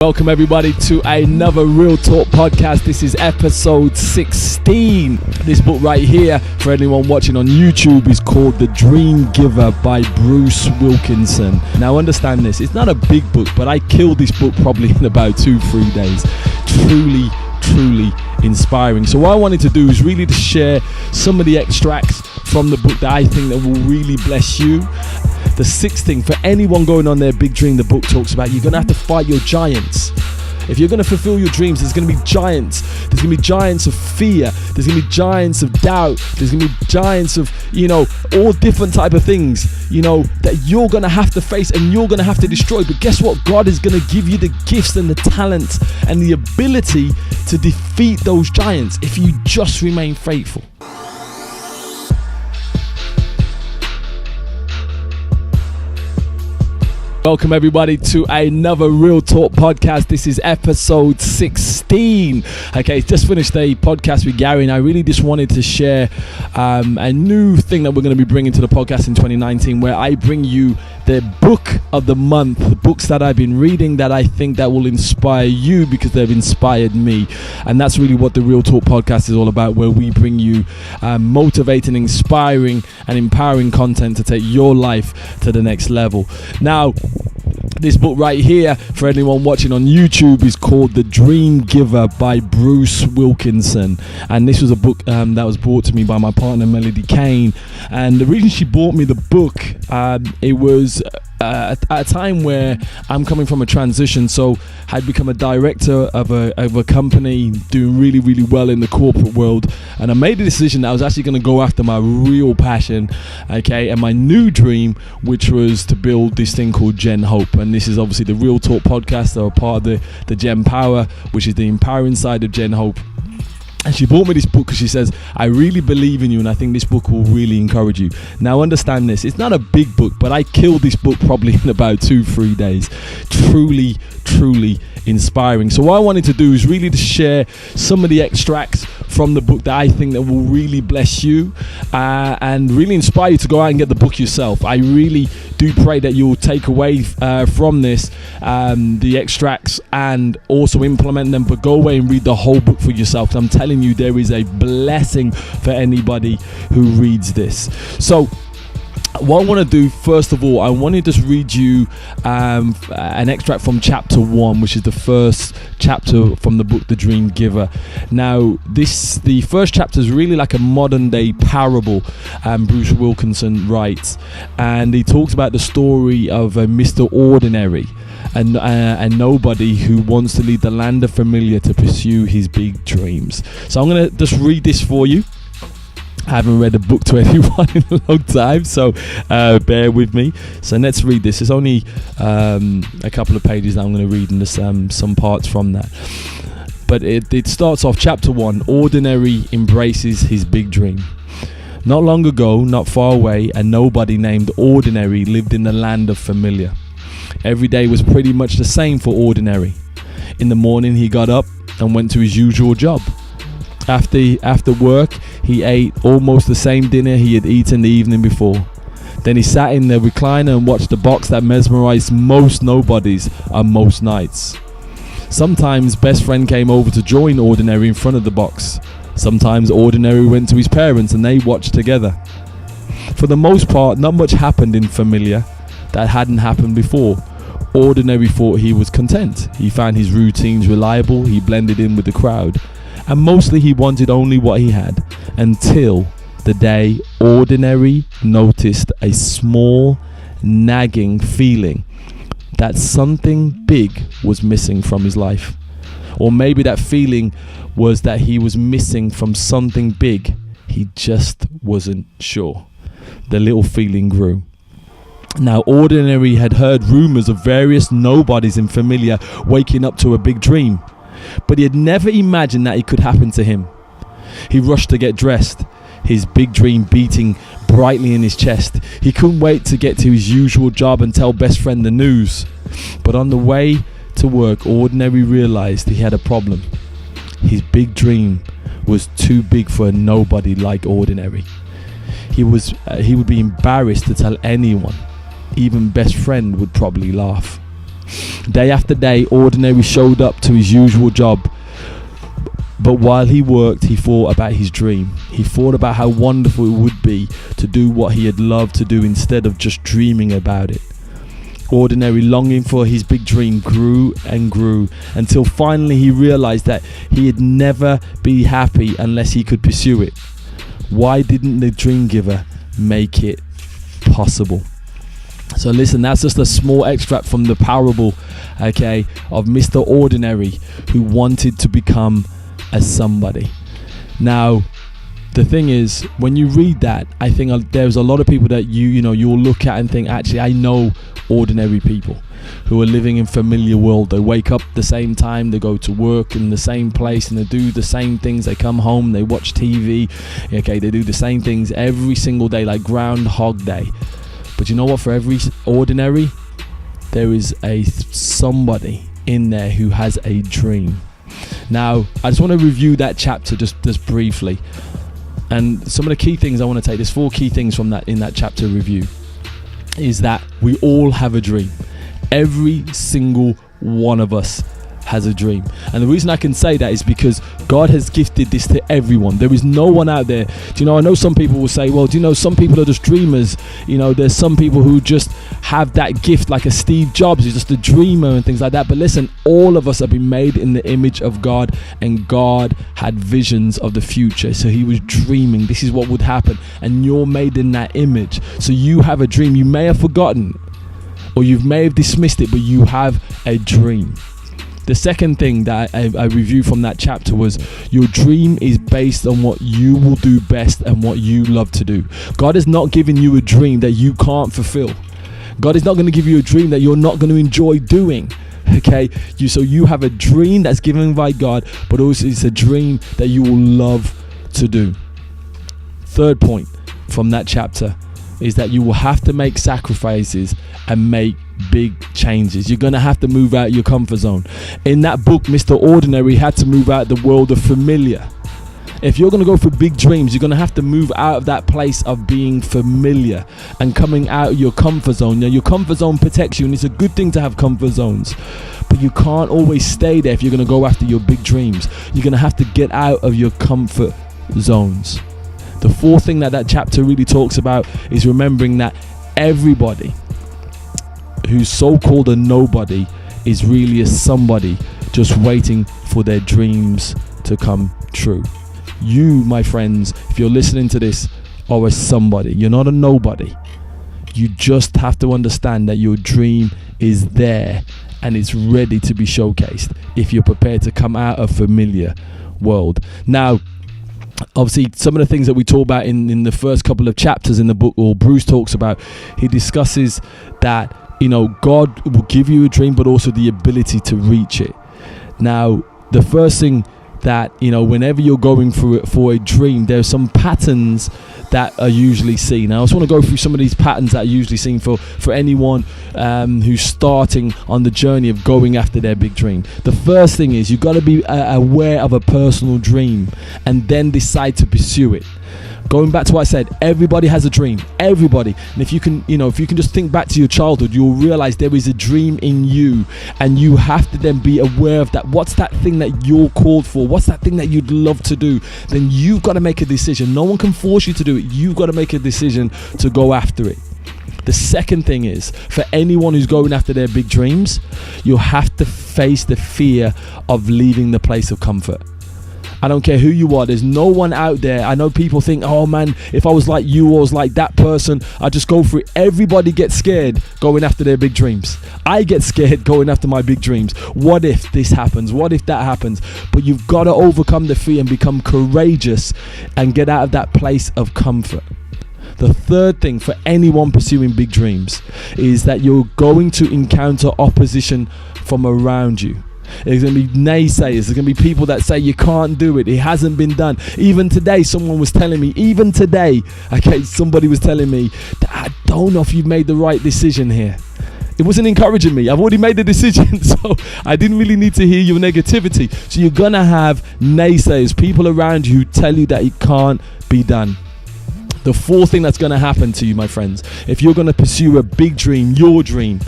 Welcome everybody to another Real Talk podcast. This is episode 16. This book right here, for anyone watching on YouTube, is called The Dream Giver by Bruce Wilkinson. Now understand this, it's not a big book, but I killed this book probably in about 2-3 days. Truly inspiring. So what I wanted to do is really to share some of the extracts from the book that I think that will really bless you. The sixth thing, for anyone going on their big dream, the book talks about you're going to have to fight your giants. If you're going to fulfill your dreams, there's going to be giants. There's going to be giants of fear. There's going to be giants of doubt. There's going to be giants of, all different type of things, that you're going to have to face and you're going to have to destroy. But guess what? God is going to give you the gifts and the talents and the ability to defeat those giants if you just remain faithful. Welcome everybody to another Real Talk podcast. This is episode 16. Okay, just finished a podcast with Gary and I really just wanted to share a new thing that we're going to be bringing to the podcast in 2019, where I bring you the book of the month, the books that I've been reading that I think that will inspire you because they've inspired me. And that's really what the Real Talk podcast is all about, where we bring you motivating, inspiring and empowering content to take your life to the next level. Now, this book right here, for anyone watching on YouTube, is called The Dream Giver by Bruce Wilkinson. And this was a book that was brought to me by my partner, Melody Kane. And the reason she bought me the book, it was at a time where I'm coming from a transition. So I'd become a director of a company doing really well in the corporate world. And I made a decision that I was actually going to go after my real passion, okay, and my new dream, which was to build this thing called GenHope. And this is obviously the Real Talk podcast, or part of the GenPower, which is the empowering side of GenHope. And she bought me this book because she says, I really believe in you and I think this book will really encourage you. Now understand this, it's not a big book, but I killed this book probably in about 2-3 days. Truly inspiring. So what I wanted to do is really to share some of the extracts from the book that I think that will really bless you and really inspire you to go out and get the book yourself. I really do pray that you'll take away from this the extracts and also implement them, but go away and read the whole book for yourself. I'm telling you, there is a blessing for anybody who reads this. So what I want to do, first of all, I want to just read you an extract from chapter 1, which is the first chapter from the book The Dream Giver. Now, the first chapter is really like a modern day parable, Bruce Wilkinson writes, and he talks about the story of Mr. Ordinary, and nobody who wants to leave the land of familiar to pursue his big dreams. So I'm going to just read this for you. I haven't read a book to anyone in a long time, so bear with me. So let's read this. It's only a couple of pages that I'm going to read, and there's some parts from that. But it starts off, chapter 1, Ordinary embraces his big dream. Not long ago, not far away, a nobody named Ordinary lived in the land of familiar. Every day was pretty much the same for Ordinary. In the morning, he got up and went to his usual job. After work, he ate almost the same dinner he had eaten the evening before. Then he sat in the recliner and watched the box that mesmerized most nobodies on most nights. Sometimes best friend came over to join Ordinary in front of the box. Sometimes Ordinary went to his parents and they watched together. For the most part, not much happened in familiar that hadn't happened before. Ordinary thought he was content. He found his routines reliable. He blended in with the crowd. And mostly he wanted only what he had, until the day Ordinary noticed a small nagging feeling that something big was missing from his life. Or maybe that feeling was that he was missing from something big. He just wasn't sure. The little feeling grew. Now, Ordinary had heard rumors of various nobodies in familiar waking up to a big dream, but he had never imagined that it could happen to him. He rushed to get dressed, his big dream beating brightly in his chest. He couldn't wait to get to his usual job and tell best friend the news. But on the way to work, Ordinary realized he had a problem. His big dream was too big for a nobody like Ordinary. He would be embarrassed to tell anyone. Even best friend would probably laugh. Day after day, Ordinary showed up to his usual job. But while he worked, he thought about his dream. He thought about how wonderful it would be to do what he had loved to do instead of just dreaming about it. Ordinary longing for his big dream grew and grew until finally he realized that he'd never be happy unless he could pursue it. Why didn't the dream giver make it possible? So listen, that's just a small extract from the parable, okay, of Mr. Ordinary who wanted to become a somebody. Now, the thing is, when you read that, I think there's a lot of people that you'll look at and think, actually, I know ordinary people who are living in familiar world. They wake up the same time, they go to work in the same place, and they do the same things. They come home, they watch TV, okay, they do the same things every single day, like Groundhog Day. But you know what? For every ordinary, there is a somebody in there who has a dream. Now, I just want to review that chapter just briefly. And some of the key things I want to take, there's 4 key things from that in that chapter review, is that we all have a dream. Every single one of us has a dream. And the reason I can say that is because God has gifted this to everyone. There is no one out there. I know some people will say, well, some people are just dreamers. There's some people who just have that gift, like a Steve Jobs, who's just a dreamer and things like that. But listen, all of us have been made in the image of God, and God had visions of the future. So he was dreaming this is what would happen, and you're made in that image. So you have a dream. You may have forgotten, or you may have dismissed it, but you have a dream. The second thing that I reviewed from that chapter was your dream is based on what you will do best and what you love to do. God has not given you a dream that you can't fulfill. God is not going to give you a dream that you're not going to enjoy doing. Okay, so you have a dream that's given by God, but also it's a dream that you will love to do. Third point from that chapter is that you will have to make sacrifices and make big changes. You're going to have to move out your comfort zone. In that book, Mr. Ordinary had to move out the world of familiar. If you're going to go for big dreams, you're going to have to move out of that place of being familiar and coming out of your comfort zone. Now, your comfort zone protects you, and it's a good thing to have comfort zones, but you can't always stay there if you're going to go after your big dreams. You're going to have to get out of your comfort zones. The fourth thing that chapter really talks about is remembering that everybody who's so-called a nobody is really a somebody just waiting for their dreams to come true. You, my friends, if you're listening to this, are a somebody. You're not a nobody. You just have to understand that your dream is there and it's ready to be showcased if you're prepared to come out of familiar world. Now, obviously, some of the things that we talk about in the first couple of chapters in the book, or Bruce talks about, he discusses that God will give you a dream, but also the ability to reach it. Now, the first thing that, whenever you're going through it for a dream, there's some patterns that are usually seen. Now, I just want to go through some of these patterns that are usually seen for anyone who's starting on the journey of going after their big dream. The first thing is you've got to be aware of a personal dream and then decide to pursue it. Going back to what I said, everybody has a dream. Everybody. And if you can just think back to your childhood, you'll realize there is a dream in you, and you have to then be aware of that. What's that thing that you're called for? What's that thing that you'd love to do? Then you've got to make a decision. No one can force you to do it. You've got to make a decision to go after it. The second thing is, for anyone who's going after their big dreams, you'll have to face the fear of leaving the place of comfort. I don't care who you are. There's no one out there. I know people think, oh man, if I was like you or was like that person, I'd just go for it. Everybody gets scared going after their big dreams. I get scared going after my big dreams. What if this happens? What if that happens? But you've got to overcome the fear and become courageous and get out of that place of comfort. The third thing for anyone pursuing big dreams is that you're going to encounter opposition from around you. There's going to be naysayers. There's going to be people that say you can't do it. It hasn't been done. Even today, somebody was telling me that I don't know if you've made the right decision here. It wasn't encouraging me. I've already made the decision, so I didn't really need to hear your negativity. So you're going to have naysayers, people around you who tell you that it can't be done. The fourth thing that's going to happen to you, my friends, if you're going to pursue a big dream, your dream,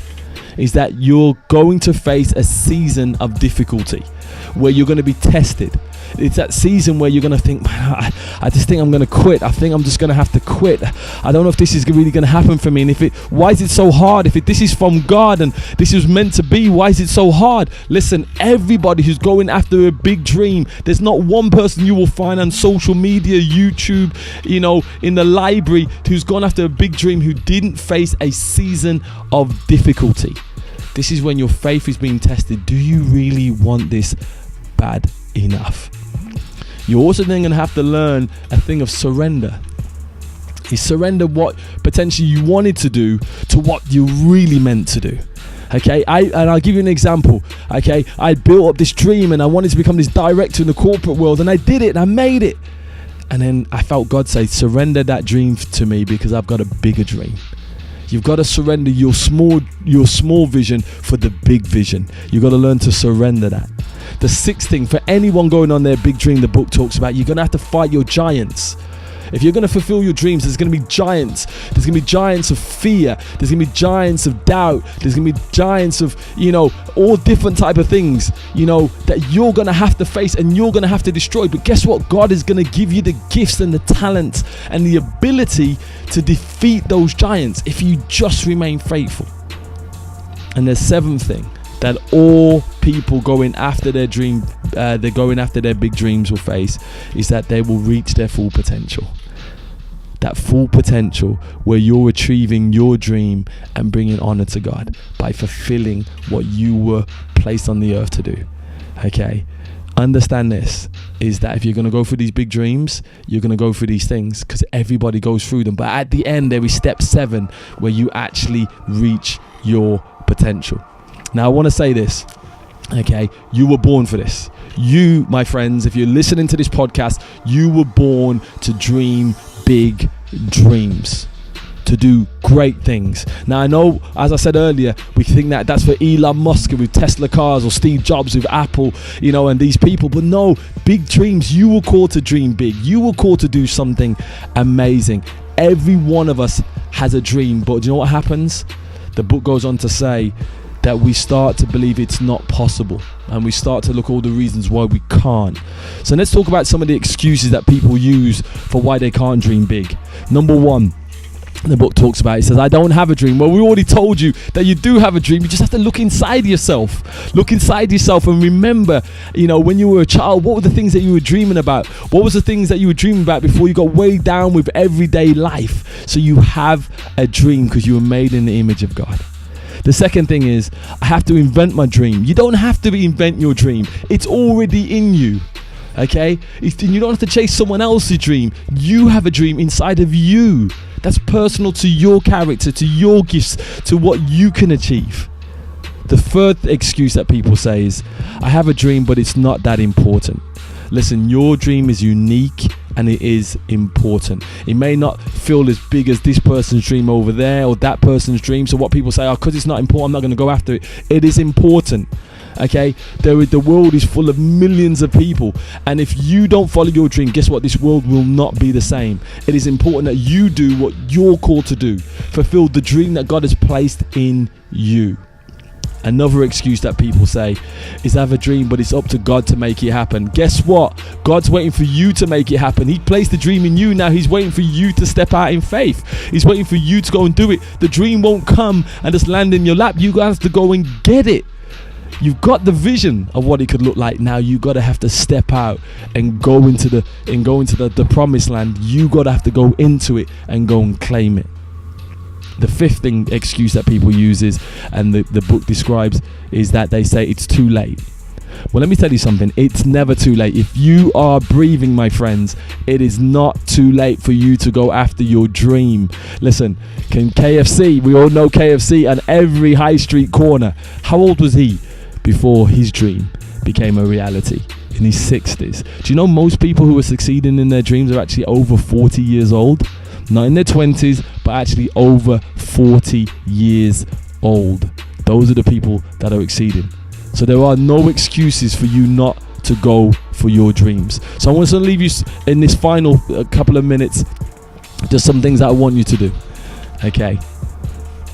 is that you're going to face a season of difficulty where you're going to be tested. It's that season where you're going to think, man, I just think I'm going to quit. I think I'm just going to have to quit. I don't know if this is really going to happen for me. And why is it so hard? If this is from God and this is meant to be, why is it so hard? Listen, everybody who's going after a big dream, there's not one person you will find on social media, YouTube, in the library, who's gone after a big dream who didn't face a season of difficulty. This is when your faith is being tested. Do you really want this bad enough? You're also then going to have to learn a thing of surrender. You surrender what potentially you wanted to do to what you really meant to do. Okay, I'll give you an example. Okay, I built up this dream and I wanted to become this director in the corporate world, and I did it and I made it. And then I felt God say, surrender that dream to me because I've got a bigger dream. You've got to surrender your small vision for the big vision. You've got to learn to surrender that. The sixth thing, for anyone going on their big dream, the book talks about, you're going to have to fight your giants. If you're going to fulfill your dreams, there's going to be giants. There's going to be giants of fear. There's going to be giants of doubt. There's going to be giants of, all different type of things, that you're going to have to face and you're going to have to destroy. But guess what? God is going to give you the gifts and the talents and the ability to defeat those giants if you just remain faithful. And the seventh thing that all people going after their dream, they're going after their big dreams will face, is that they will reach their full potential. That full potential where you're achieving your dream and bringing honor to God by fulfilling what you were placed on the earth to do. Okay, understand this, is that if you're going to go for these big dreams, you're going to go through these things because everybody goes through them. But at the end, there is step 7 where you actually reach your potential. Now, I want to say this, okay? You were born for this. You, my friends, if you're listening to this podcast, you were born to dream big dreams, to do great things. Now, I know, as I said earlier, we think that that's for Elon Musk with Tesla cars or Steve Jobs with Apple, and these people. But no, big dreams. You were called to dream big. You were called to do something amazing. Every one of us has a dream. But do you know what happens? The book goes on to say that we start to believe it's not possible, and we start to look all the reasons why we can't. So let's talk about some of the excuses that people use for why they can't dream big. Number 1, the book talks about, it says, I don't have a dream. Well, we already told you that you do have a dream. You just have to look inside yourself. Look inside yourself and remember, when you were a child, what were the things that you were dreaming about? What was the things that you were dreaming about before you got weighed down with everyday life? So you have a dream because you were made in the image of God. The second thing is, I have to invent my dream. You don't have to invent your dream. It's already in you. Okay? You don't have to chase someone else's dream. You have a dream inside of you. That's personal to your character, to your gifts, to what you can achieve. The third excuse that people say is, I have a dream, but it's not that important. Listen, your dream is unique and it is important. It may not feel as big as this person's dream over there or that person's dream. So what people say, because it's not important, I'm not going to go after it. It is important. Okay, the world is full of millions of people, and if you don't follow your dream, guess what? This world will not be the same. It is important that you do what you're called to do. Fulfill the dream that God has placed in you. Another excuse that people say is, I have a dream, but it's up to God to make it happen. Guess what? God's waiting for you to make it happen. He placed the dream in you. Now he's waiting for you to step out in faith. He's waiting for you to go and do it. The dream won't come and just land in your lap. You guys have to go and get it. You've got the vision of what it could look like. Now you gotta have to step out and go into the promised land. You gotta have to go into it and go and claim it. The fifth excuse that people use is, and the book describes, is that they say it's too late. Well, let me tell you something. It's never too late. If you are breathing, my friends, it is not too late for you to go after your dream. Listen, KFC, we all know KFC, and every high street corner. How old was he before his dream became a reality? In his 60s. Do you know most people who are succeeding in their dreams are actually over 40 years old? Not in their 20s, but actually over 40 years old. Those are the people that are exceeding. So there are no excuses for you not to go for your dreams. So I want to leave you in this final couple of minutes, just some things that I want you to do. Okay.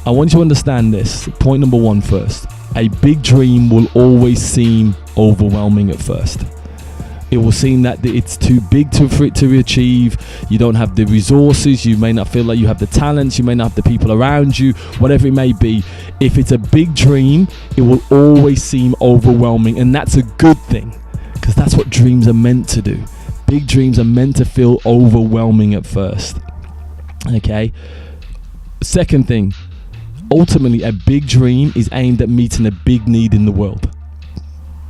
I want you to understand this. Point number one first. A big dream will always seem overwhelming at first. It will seem that it's too big for it to achieve. You don't have the resources. You may not feel like you have the talents. You may not have the people around you, whatever it may be. If it's a big dream, it will always seem overwhelming. And that's a good thing, because that's what dreams are meant to do. Big dreams are meant to feel overwhelming at first. Okay. Second thing, ultimately, a big dream is aimed at meeting a big need in the world.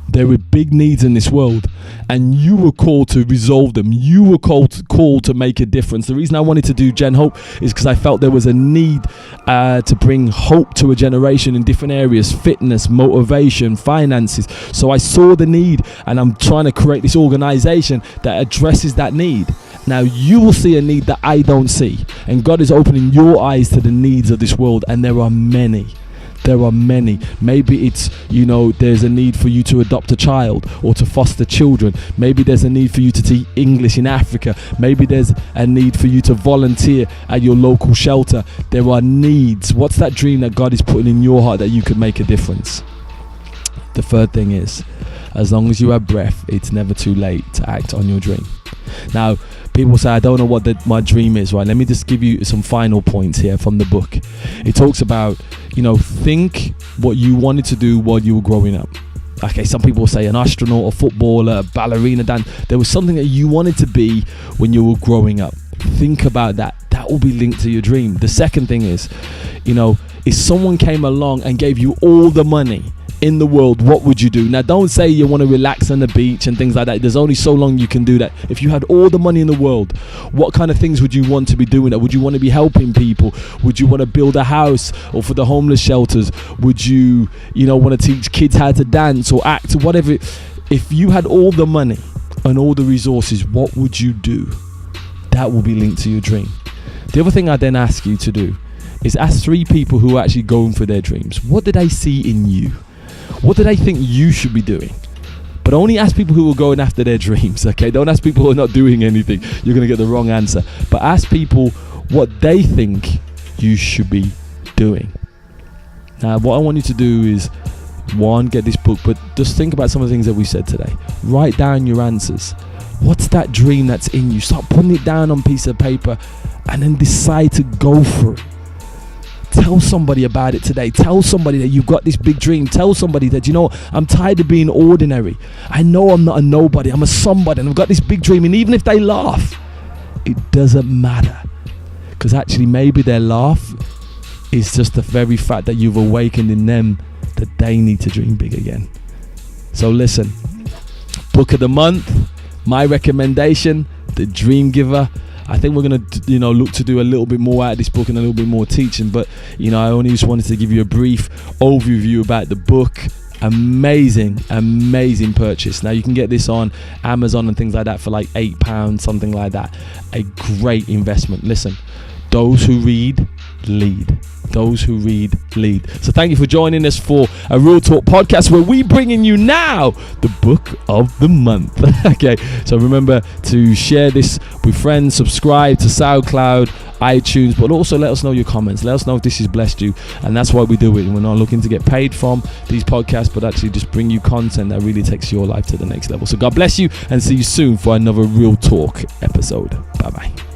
There are big needs in this world, and you were called to resolve them. You were called to make a difference. The reason I wanted to do Gen Hope is because I felt there was a need to bring hope to a generation in different areas: fitness, motivation, finances. So I saw the need, and I'm trying to create this organization that addresses that need. Now you will see a need that I don't see, and God is opening your eyes to the needs of this world, and there are many. There are many. Maybe it's, there's a need for you to adopt a child or to foster children. Maybe there's a need for you to teach English in Africa. Maybe there's a need for you to volunteer at your local shelter. There are needs. What's that dream that God is putting in your heart that you could make a difference? The third thing is, as long as you have breath, it's never too late to act on your dream. Now, people say, I don't know what my dream is, right? Let me just give you some final points here from the book. It talks about, think what you wanted to do while you were growing up. Okay, some people say an astronaut, a footballer, a ballerina, dance. There was something that you wanted to be when you were growing up. Think about that. That will be linked to your dream. The second thing is, if someone came along and gave you all the money in the world, what would you do? Now, don't say you want to relax on the beach and things like that. There's only so long you can do that. If you had all the money in the world, what kind of things would you want to be doing? Would you want to be helping people? Would you want to build a house or for the homeless shelters? Would you, want to teach kids how to dance or act or whatever? If you had all the money and all the resources, what would you do? That will be linked to your dream. The other thing I then ask you to do is ask 3 people who are actually going for their dreams. What did they see in you? What do they think you should be doing? But only ask people who are going after their dreams, okay? Don't ask people who are not doing anything. You're going to get the wrong answer. But ask people what they think you should be doing. Now, what I want you to do is, 1, get this book, but just think about some of the things that we said today. Write down your answers. What's that dream that's in you? Start putting it down on a piece of paper and then decide to go for it. Tell somebody about it today. Tell somebody that you've got this big dream. Tell somebody that, I'm tired of being ordinary. I know I'm not a nobody. I'm a somebody, and I've got this big dream. And even if they laugh, it doesn't matter. Because actually, maybe their laugh is just the very fact that you've awakened in them that they need to dream big again. So listen, book of the month, my recommendation, The Dream Giver. I think we're going to, look to do a little bit more out of this book and a little bit more teaching. But, I only just wanted to give you a brief overview about the book. Amazing purchase. Now, you can get this on Amazon and things like that for like £8, something like that. A great investment. Listen, those who read, lead. Those who read, lead. So thank you for joining us for a Real Talk podcast, where we bring in you now the book of the month. Okay, so remember to share this with friends, subscribe to SoundCloud, iTunes, but also let us know your comments. Let us know if this has blessed you, and that's why we do it. We're not looking to get paid from these podcasts, but actually just bring you content that really takes your life to the next level. So God bless you, and see you soon for another Real Talk episode. Bye bye.